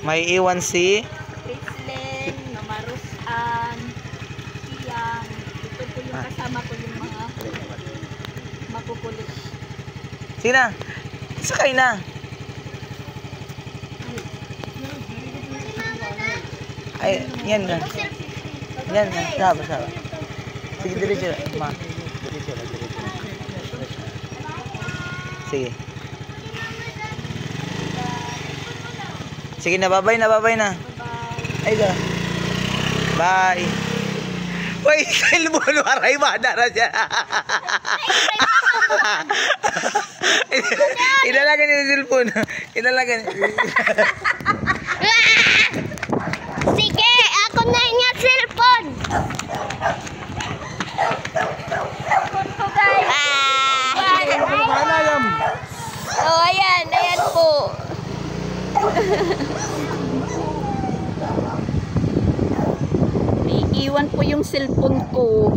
May iwan si Rizlen, Mamarusan, Iyang. Ito po yung kasama ko yung mga makukulit. Sina? Sakay na. Ay, yan na. Yan na. Saba. Sige, diretso. Ma. Diretso. Sige. Sige na, babay na. Ay, ga. Bye. Uy, cellphone waray madara siya. Inalagan niya yung cellphone. Sige, ako na yung cellphone. Oh, ayan po. Iiwan po yung cellphone ko.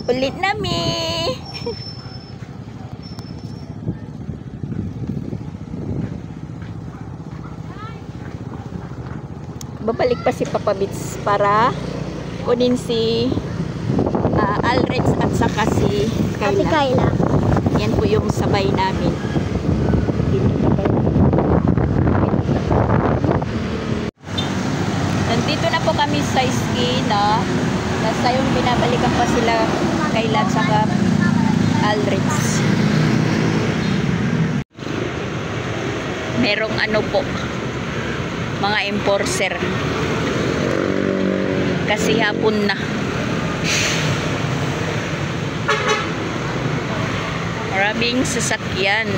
Ulit na mi. Babalik pa si Papa Bits para kunin si Alreds at saka si Kayla. Yan po yung sabay namin. Nandito na po kami sa Iskina. Nasa yung binabalikan pa sila Kayla at saka Alreds. Merong ano po, mga enforcer. Kasi hapon na. Maraming sasakyan.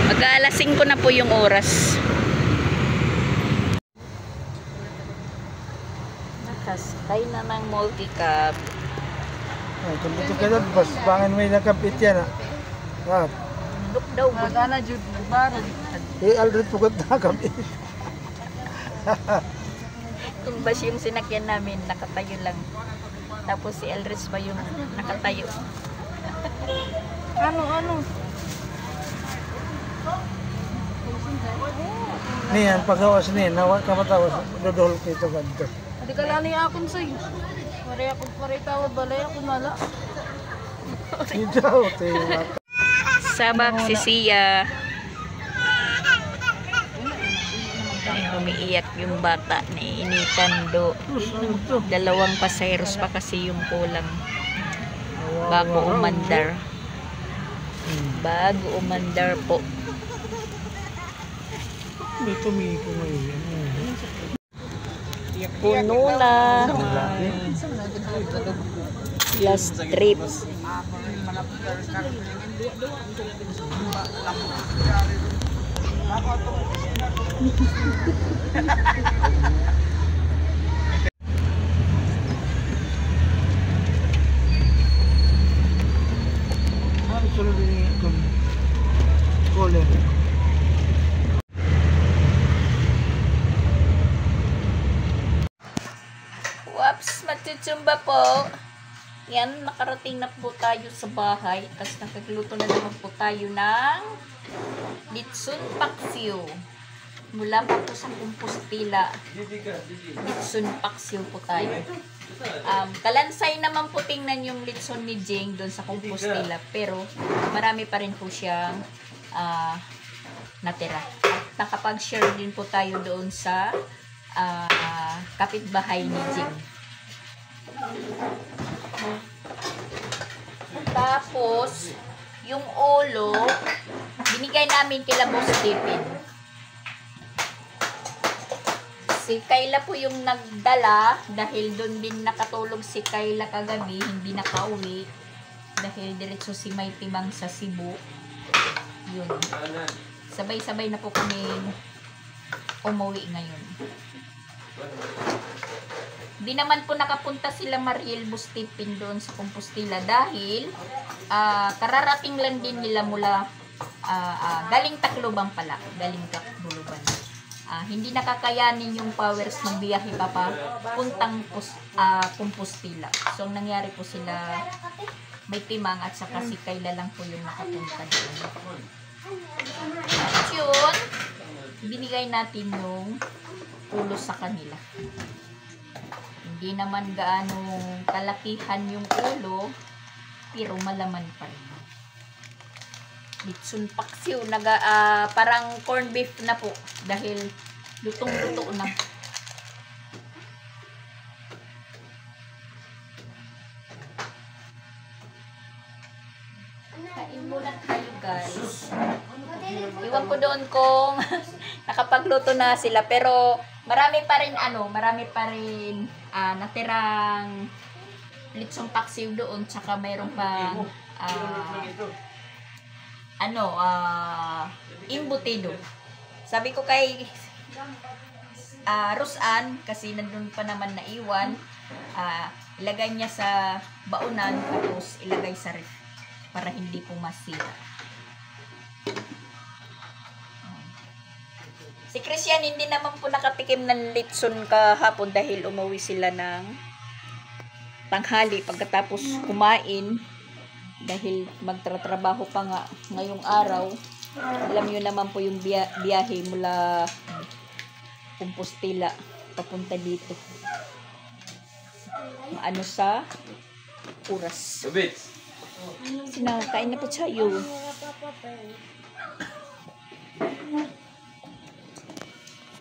Mag-aalas 5 na po yung oras. Nakasakay na ng multicab. Ay, kung dito ka doon, bas, bangan may nakapit yan. Ah, Duk daw. magana jud baran. Alred pugot na kami. Yung bus yung sinakyan namin, nakatayo lang. Tapos si Elris pa yung nakatayo. Ano? Niyan, pagawas niyan, nawa ka matawas, dodol kito ganito. Hindi ka lang niya akong sa'yo. Pare tawad balay ako nala. Ito, tiyo. Sabak si Sia. Umiiyak yung bata ni initan do. 2 pasaheros pa kasi yung kulang. Bago umandar po. Dito may kumain. Puno na. Last trip. Whoops, magtutsumba po. Yan, nakarating na po tayo sa bahay. Tapos nakagluto na naman po tayo ng litsun paksiw. Mula pa po sa Compostela. Litsun paksiw po tayo. Kalansay naman po tingnan yung litsun ni Jing doon sa Compostela. Pero marami pa rin po siyang natira. At nakapag-share din po tayo doon sa kapitbahay ni Jing. Tapos, yung ulo, binigay namin kila Boss Stephen. Si Kayla po yung nagdala dahil doon din nakatulog si Kayla kagabi, hindi nakauwi dahil diretso si May Timang sa Cebu. Yun. Sabay-sabay na po kami umuwi ngayon. Di naman po nakapunta sila Mariel Bustipin doon sa Compostela dahil kararating lang din nila mula galing Tacloban pala, galing Tacloban. hindi nakakayanin yung powers magbiyahe pa puntang Compostela. So, ang nangyari po sila, may timang at saka si Kayla lang po yung nakapunta doon. At yun, binigay natin yung ulo sa kanila. Hindi naman gaano kalakihan yung ulo, pero malaman pa rin. Litsun paksiw, parang corned beef na po dahil lutong-luto na. Kain muna tayo, guys. Iwan ko doon kung nakapagluto na sila, pero marami pa rin natirang litsong paksiw doon, tsaka mayroon pang imbutido. Sabi ko kay Rosan, kasi nandun pa naman naiwan, ilagay niya sa baunan, tapos ilagay sa ref para hindi po masira. Si Christian hindi naman po nakatikim ng litson kahapon dahil umuwi sila ng tanghali pagkatapos kumain. Dahil magtratrabaho pa nga ngayong araw. Alam niyo naman po yung biyahe mula Compostela papunta dito. Ano sa oras. Sinakain na po tayo.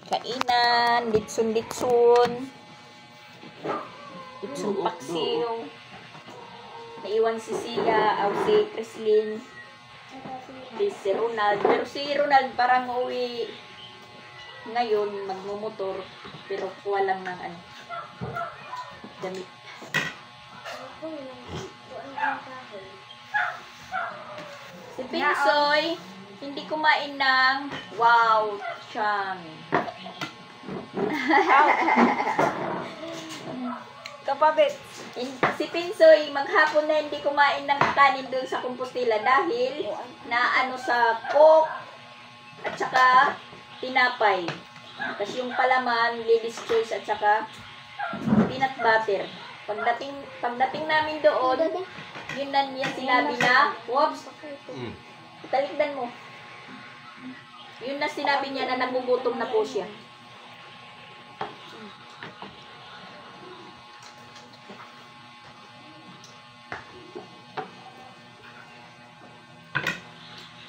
Kainan, litson-litson. Litson paksiw. Naiwan si Sia, si Creslin, si Ronald. Pero si Ronald parang uwi ngayon, magmumotor. Pero kuha lang ng damit. Si Pinsoy, hindi kumain ng wow, chang. Kapabit. Si Pinsoy, maghapon na hindi kumain ng kanin doon sa Compostela dahil naano sa coke at saka tinapay. Kasi yung palaman, Lady's Choice at saka peanut butter. Pagdating namin doon, yun na niya sinabi na, whoops, talikdan mo. Yun na sinabi niya na nagugutom na po siya.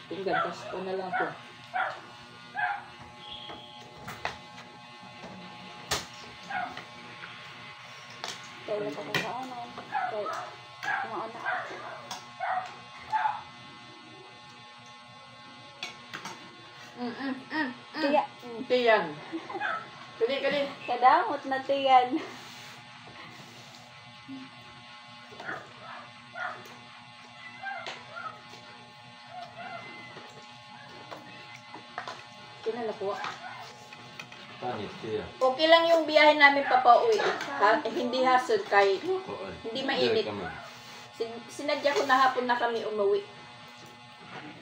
Tingnan, tapos ko na lang po. Kaya pa kung ano. Kaya kumaana. Tiya. Tiyan. Kali. Kadamot na tiyan. Kinala po. Okay lang yung biyahe namin papauwi. Hindi hasod kahit hindi mainit. Sinadya ko na hapon na kami umuwi.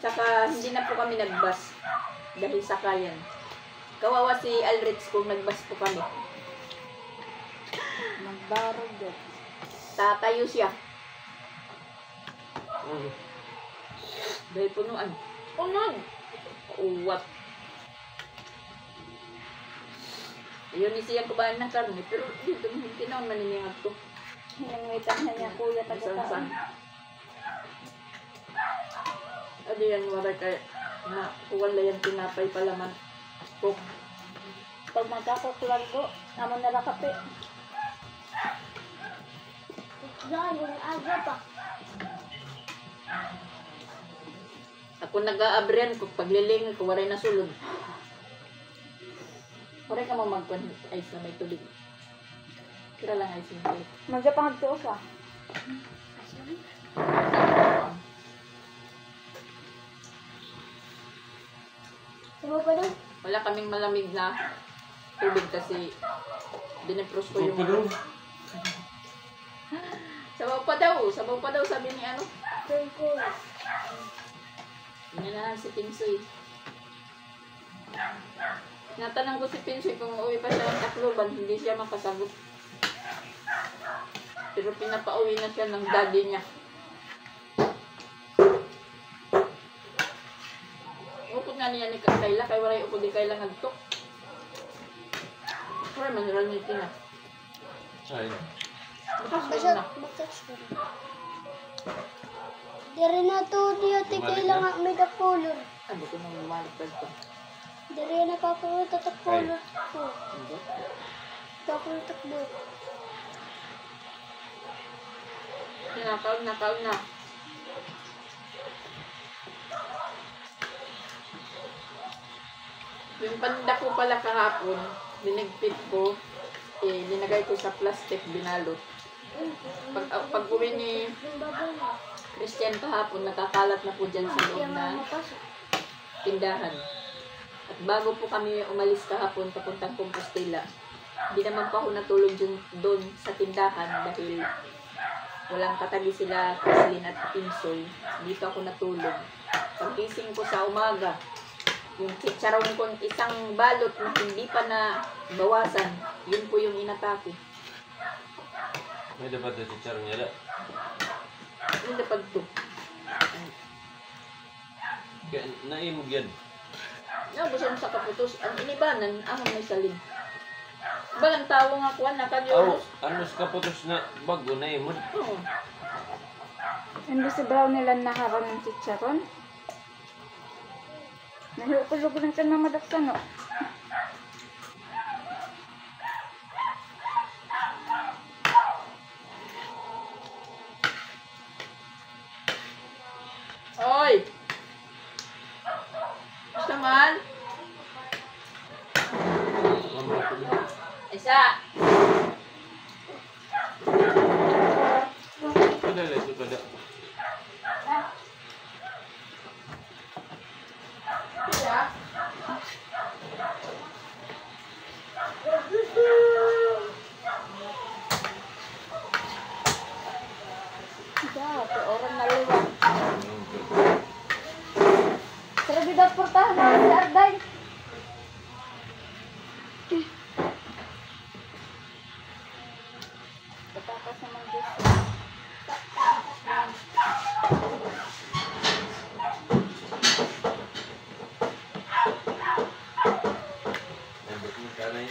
Tsaka hindi na po kami nagbus dahil sakayan. Kawawa si Alrich kung nagbus po kami. Magbarog din. Tatayo siya. Dahil punuan. Punuan! Uwat. Yun ni siya kubahan ng karne, pero dito hindi naman maniningag ko. Hinangitan na niya kuya Saan? Adi yan, waray kaya na kuwala yan tinapay palaman. Cook. Pag magkakuklargo, naman nala kape. Yung aga pa. Ako nag-aabrihan ko, pagliling ko, waray na sulod. Waray ka mo mag-ice na may tubig. Kira lang ice yung tubig. Magkapangagtuo ka. Sabaw pa daw? Wala kaming malamig na tubig kasi dinepros ko yung... Sabaw pa daw, sabi ni ano. Yan na lang si Tingsoy. Natanong ko si Pinsoy kung uuwi pa siya ng Tacloban, hindi siya makasagot. Pero pinapauwi na siya ng daddy niya. Upot nga niya ni Kayla, kay waray upod di Kayla ngagtok. Wala man rin nito na. Ay. Bukas na. Dari na to niya ti kailangan may kapulor. Ano ko nang lumalipad ko? Dari na kapulor tatakpulor ko. Kapulor takbo. Nakaw na. Yung panda ko pala kahapon, dinigpit ko, linagay ko sa plastic, binalot. Pag uwi ni Christian kahapon, nakakalat na po dyan sa loob ng tindahan. At bago po kami umalis kahapon papuntang Compostela, hindi naman pa ako natulog doon sa tindahan dahil walang katabi sila Kaslin at Pinsoy. Dito ako natulog. Pagkising ko sa umaga, yung chicharon ko isang balot na hindi pa na bawasan, yun po yung inatake. May dapat na chicharon niya. Yung dapat to. Kaya naimog yan. Nabusan sa kaputos, ang inibanan, ahon may salin. Balang tao nga kuwan, Aw, nakagyoros. ano sa kaputos na bago naimod. Oo. Hindi si Brown nila nakaroon ng chicharon. Nahulog rin siya ng madaksan, no? Oy! Gusto man? Isa! Padala, ito pada. Isa? Dapat, orang naliwan. Sarap daw portahan na si Arday. Patakas naman Diyos. Nabot mo kanay.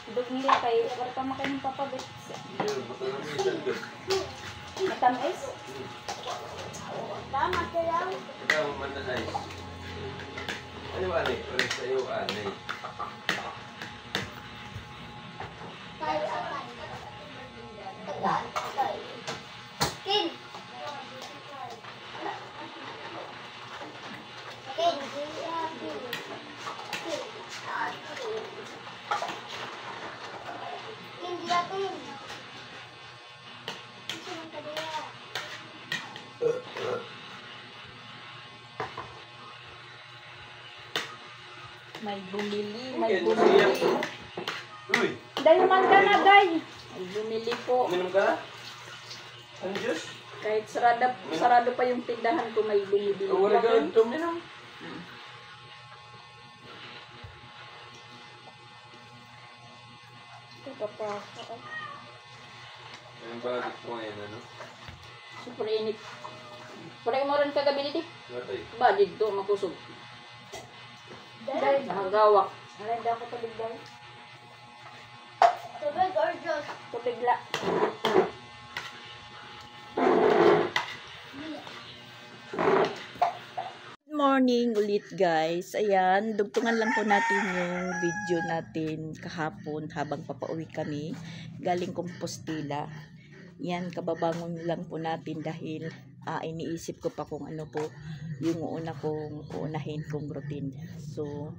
Dug nila kay wala pa makain ng papabit. Yun, baka naman isang good. Matamis. Tama kaya. Ikaw, mananay. Ano ba, anay? Pares sa'yo, anay. Tayo atay. Atay. Kin. Kin. Kin dia kin. Sino ka dia? May bumili, may Yan, bumili. siya. Uy, Day man ka na, Day. May bumili po. uminom ka na? Ano, Diyos? Kahit sarado pa yung tindahan ko, may bumibili. Wala ka ito, uminom. Ito pa pa. Ang bakit ko ngayon, ano? Super init. Pare mo rin kagabi dito. Matay. Ba, dito, makusog. Day. Nakagawak. Alay daw ko tubig, Day. Tubig or juice? Tubig la. Good morning ulit guys. Ayan, dugtungan lang po natin yung video natin kahapon habang papauwi kami galing Compostela. Yan, kababangon lang po natin dahil iniisip ko pa kung ano po yung uunahin kong routine. So,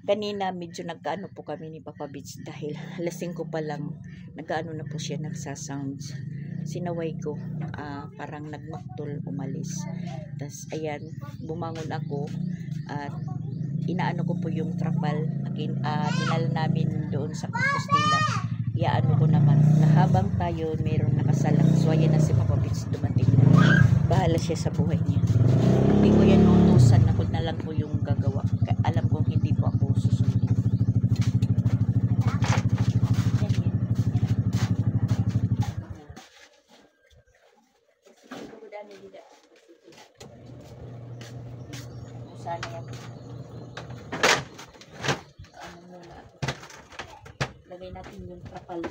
kanina medyo nagkaano po kami ni Papa Beach dahil lasing ko pa lang nagkaano na po siya nagsasounds. Sinaway ko, parang nagmaktol umalis. Tas ayan, bumangon ako at inaano ko po yung trapal. Dinala namin doon sa Compostela. Iaano ko naman na habang tayo mayroong nakasalang. So ayan na si Papa Beach dumating na. Bahala siya sa buhay niya. Hindi ko yan utusan, ako na lang po yung gagawa. Alam kong hindi po natin yung trapal.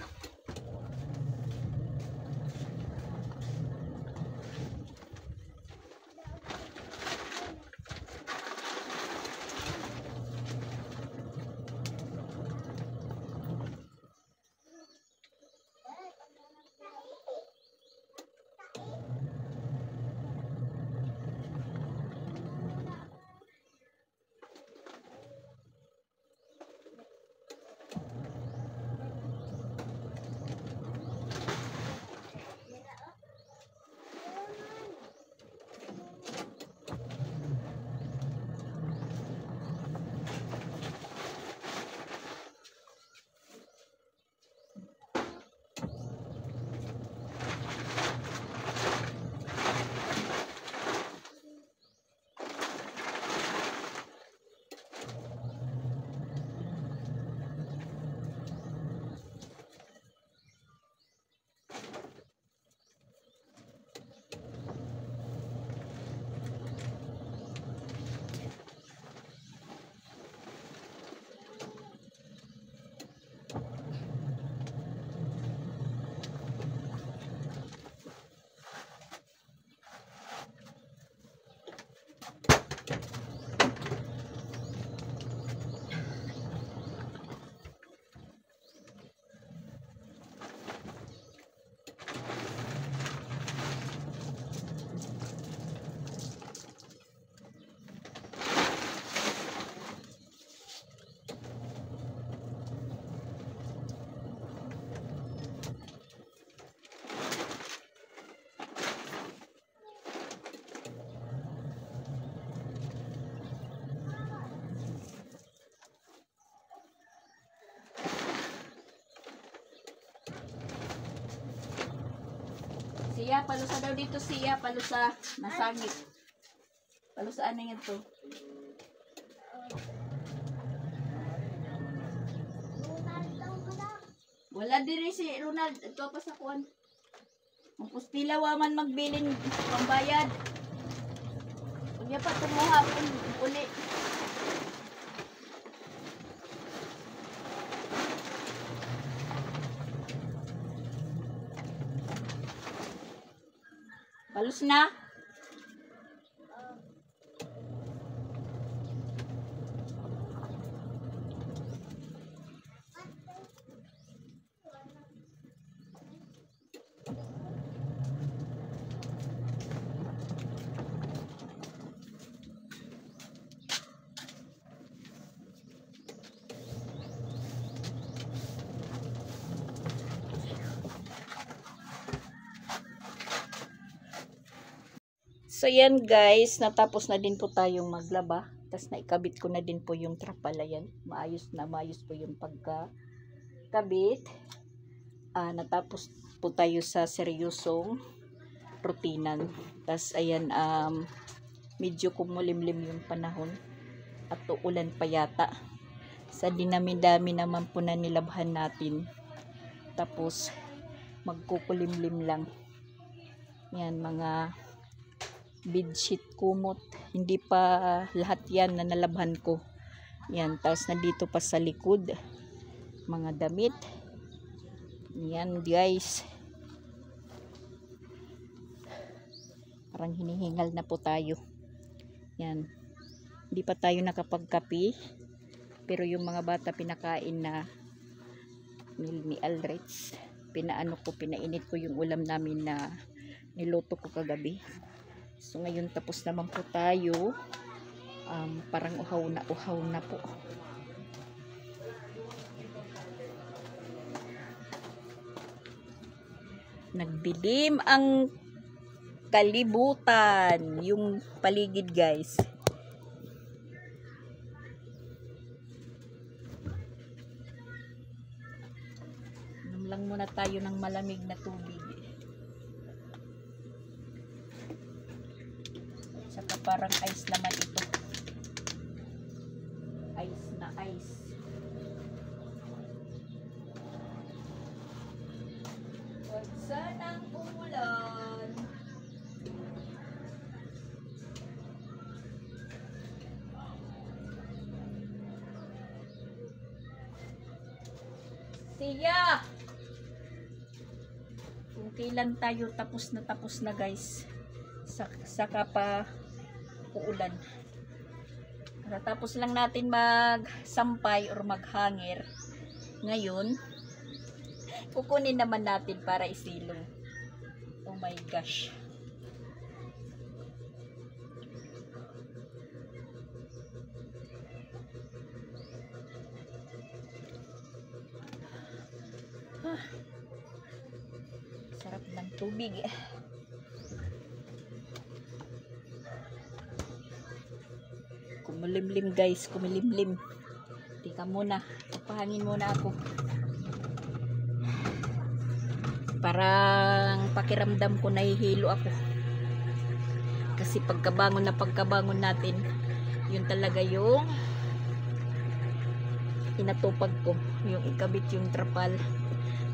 Siya, palusa daw dito siya, palusa, nasangit. Palusaan na yan to. Wala diri si Ronald, ito pa sa kuwan. Ang pustila waman magbilin pambayad. Huwag niya pa tumuha uli. Palus na. So yan guys, natapos na din po tayong maglaba. Tapos naikabit ko na din po yung trapala yan. Maayos po yung pagkakabit. Natapos po tayo sa seryosong rutinan. Tapos ayan, medyo kumulimlim yung panahon. At uulan pa yata. Sa dinami-dami naman po na nilabhan natin. Tapos magkukulimlim lang. Yan mga bedsheet, kumot, hindi pa lahat yan na nalabhan ko. Yan, tapos nandito pa sa likod mga damit. Yan guys, parang hinihingal na po tayo. Yan, hindi pa tayo nakapagkapi, pero yung mga bata pinakain na ni Alrich. Pinainit ko yung ulam namin na niluto ko kagabi. So ngayon tapos naman po tayo. Parang uhaw na po. Nagdilim ang kalibutan, yung paligid guys. Inom lang muna tayo ng malamig na tubig. Saka parang ice naman ito. Ice na ice. Huwag sanang umulan. Siya! Kung kailan tayo tapos na guys. Saka pa uulan. Tapos lang natin magsampay or maghanger. Ngayon, kukunin naman natin para isilong. Oh my gosh. Sarap ng tubig. Kumulimlim guys, kumulimlim. Tika muna, pahangin muna ako. Parang pakiramdam ko nahihilo ako. Kasi pagkabangon natin, yun talaga yung inatupag ko, yung ikabit yung trapal,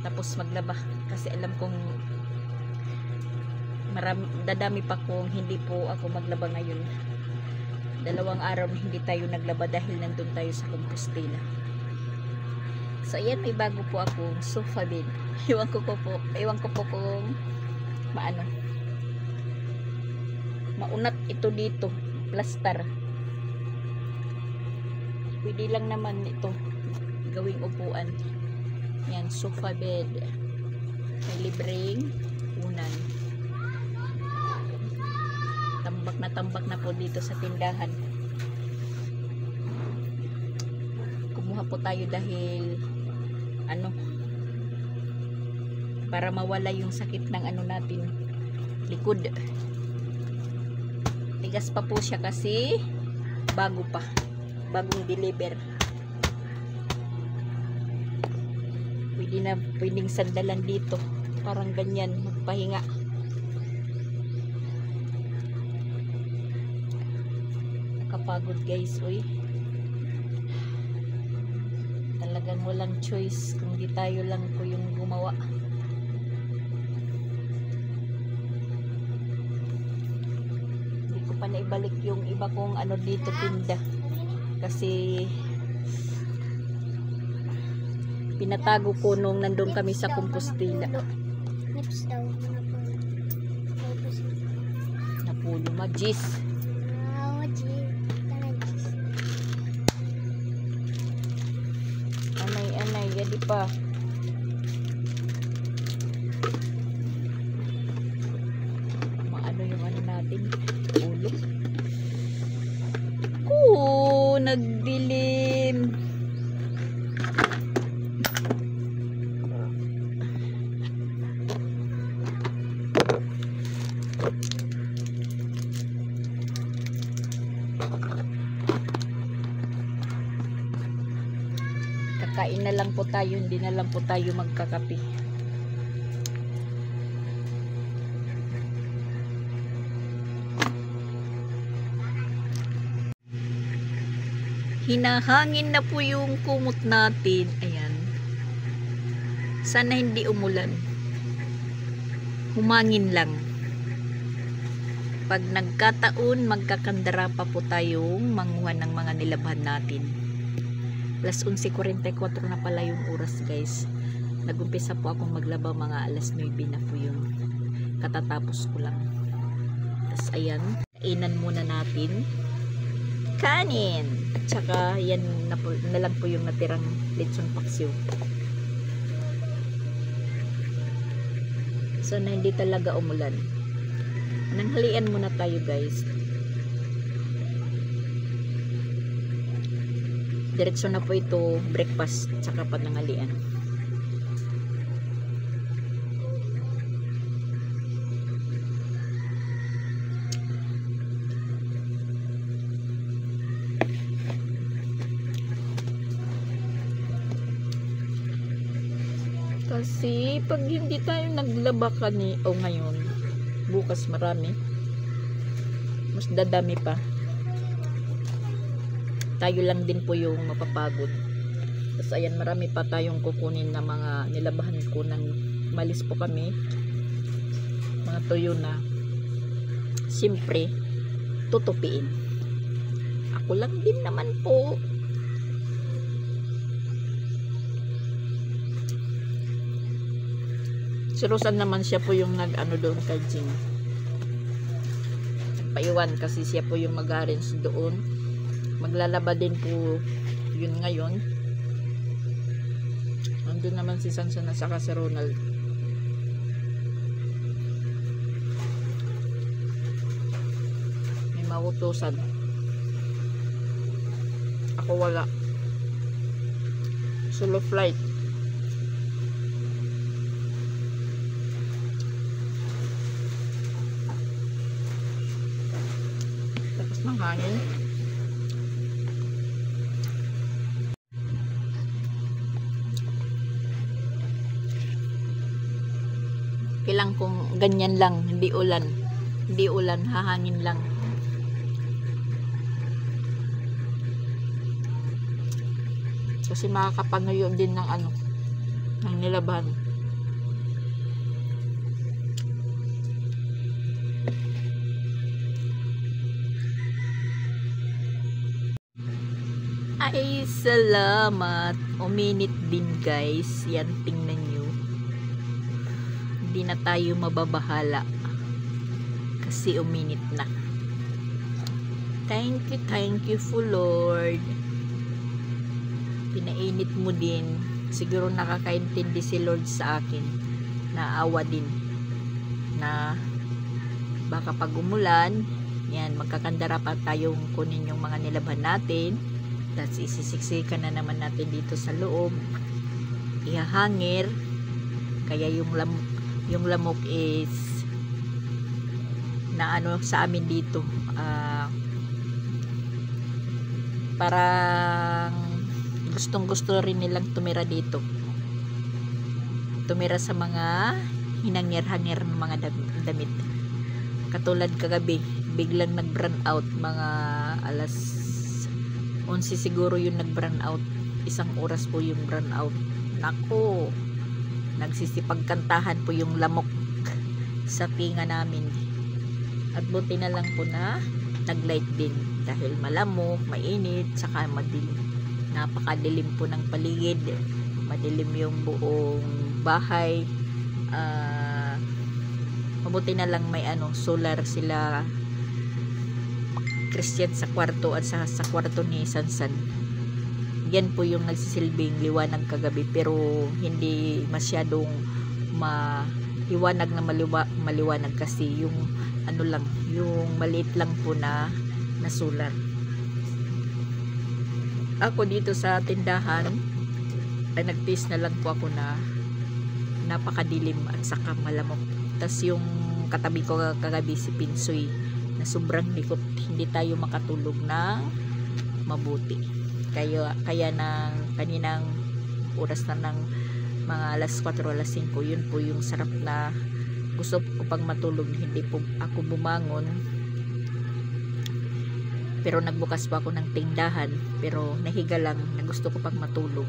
tapos maglaba. Kasi alam kong dadami pa kung hindi po ako maglaba ngayon. 2 araw na hindi tayo naglaba dahil nandun tayo sa Compostela. So ayan, may bago po akong sofa bed. Iwan ko po kung maunat ito dito, plaster. Pwede lang naman ito gawing upuan. Yan, sofa bed. May libreng unan. Tambak na po dito sa tindahan. Kumuha po tayo dahil para mawala yung sakit ng natin, likod. Tigas pa po siya kasi bagong deliver. Pwedeng sandalan dito, parang ganyan, magpahinga. Nakapagod guys, uy. Talagang walang choice kung di tayo lang po yung gumawa. Hindi ko pa naibalik yung iba kong dito tinda. Kasi pinatago ko nung nandun kami sa Compostela. Next daw. Napulo magis. Anay, yadi pa. Maano yung natin? Ulo. Nagdilim. Kakain na lang po tayo, hindi na lang po tayo magkakape. Hinahangin na po yung kumot natin. Ayan. Sana hindi umulan. Humangin lang. Pag nagkataon, magkakandara pa po tayong manguha ng mga nilabhan natin. Alas 11:44 na pala yung oras guys. Nagumpisa po akong maglaba mga alas 9 na po yung katatapos ko lang. Tapos ayan, kainan muna natin. Kanin! At saka yan na lang po yung natirang lechon paksiw. Sana hindi talaga umulan. Nanghalian muna tayo guys. Diretso na po ito breakfast tsaka pananghalian. Kasi pag hindi tayo naglaba ngayon, bukas marami, mas dadami pa. Tayo lang din po yung mapapagod. Tapos ayan, marami pa tayong kukunin na mga nilabahan ko nang malis po kami. Mga tuyo na siyempre tutupiin. Ako lang din naman po. Si Rosan naman siya po yung nag-ano doon kay Jing. Paiwan kasi siya po yung mag-arrange doon. Maglalaba din po yun ngayon. Andun naman si Sansan at saka si Ronald. May mautusan. Ako wala. Solo flight. Tapos ng hangin. Kailang kung ganyan lang, hindi ulan. Hindi ulan, hahangin lang. Kasi makakapanuyo din ng ano, ng nilaban. Ay, salamat. Uminit din guys. Yan, tingnan nyo. Hindi na tayo mababahala. Kasi uminit na. Thank you for Lord. Pinainit mo din. Siguro nakakaintindi si Lord sa akin. Naawa din. Na baka pag umulan, yan, magkakandara pa tayong kunin yung mga nilaban natin. Tapos isisiksikan na naman natin dito sa loob. Ihahangir. Kaya yung lamok is na ano sa amin dito. Parang gustong-gusto rin nilang tumira dito. Tumira sa mga hinangir-hangir ng mga damit. Katulad kagabi, biglang nag-burn out mga alas 11 siguro yung nag-burn out. 1 oras po yung burn out. Nako, nagsisipagkantahan po yung lamok sa tinga namin. At buti na lang po na nag-light din dahil malamok, mainit, saka madilim. Napakadilim po ng paligid. Madilim yung buong bahay. Mabuti na lang may solar sila Christian sa kwarto at sa kwarto ni Sansan. Yan po yung nagsisilbing liwanag kagabi, pero hindi masyadong maliwanag na maliwanag kasi yung yung maliit lang po na solar. Ako dito sa tindahan ay nag-taste na lang po ako na napakadilim at saka malamok. Tas yung katabi ko kagabi si Pinsoy na sobrang likot, hindi tayo makatulog ng mabuti. Kaya ng kaninang oras na ng mga alas 4, alas 5, yun po yung sarap na gusto ko pang matulog. Hindi po ako bumangon, pero nagbukas pa ako ng tindahan, pero nahiga lang na gusto ko pang matulog.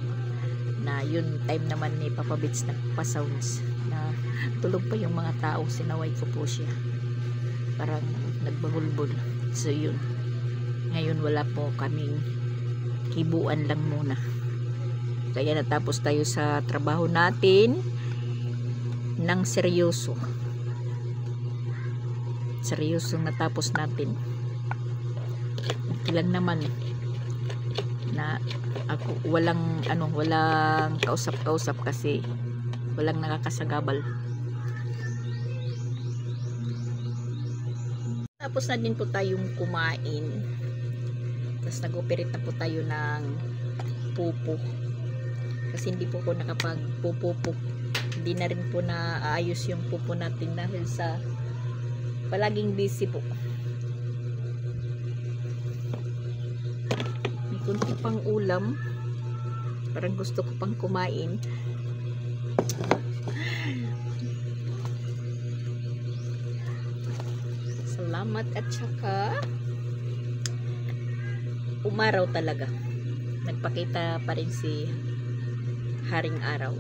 Na yun time naman ni Papa Bits nagpa-sounds na tulog pa yung mga tao. Sinaway ko po siya, parang nagbabulbul. So yun, ngayon wala po kaming hibuan lang muna. Kaya natapos tayo sa trabaho natin ng seryoso natapos natin. Ilan naman na ako walang kausap kasi walang nakakasagabal. Tapos na din po tayong kumain. Tapos nag-operate na po tayo ng pupo. Kasi hindi po ako nakapag-pupo. Hindi na rin po naayos yung pupo natin dahil sa palaging busy po. May kunti pang ulam. Parang gusto ko pang kumain. Salamat at saka umaraw talaga. Nagpakita pa rin si Haring Araw.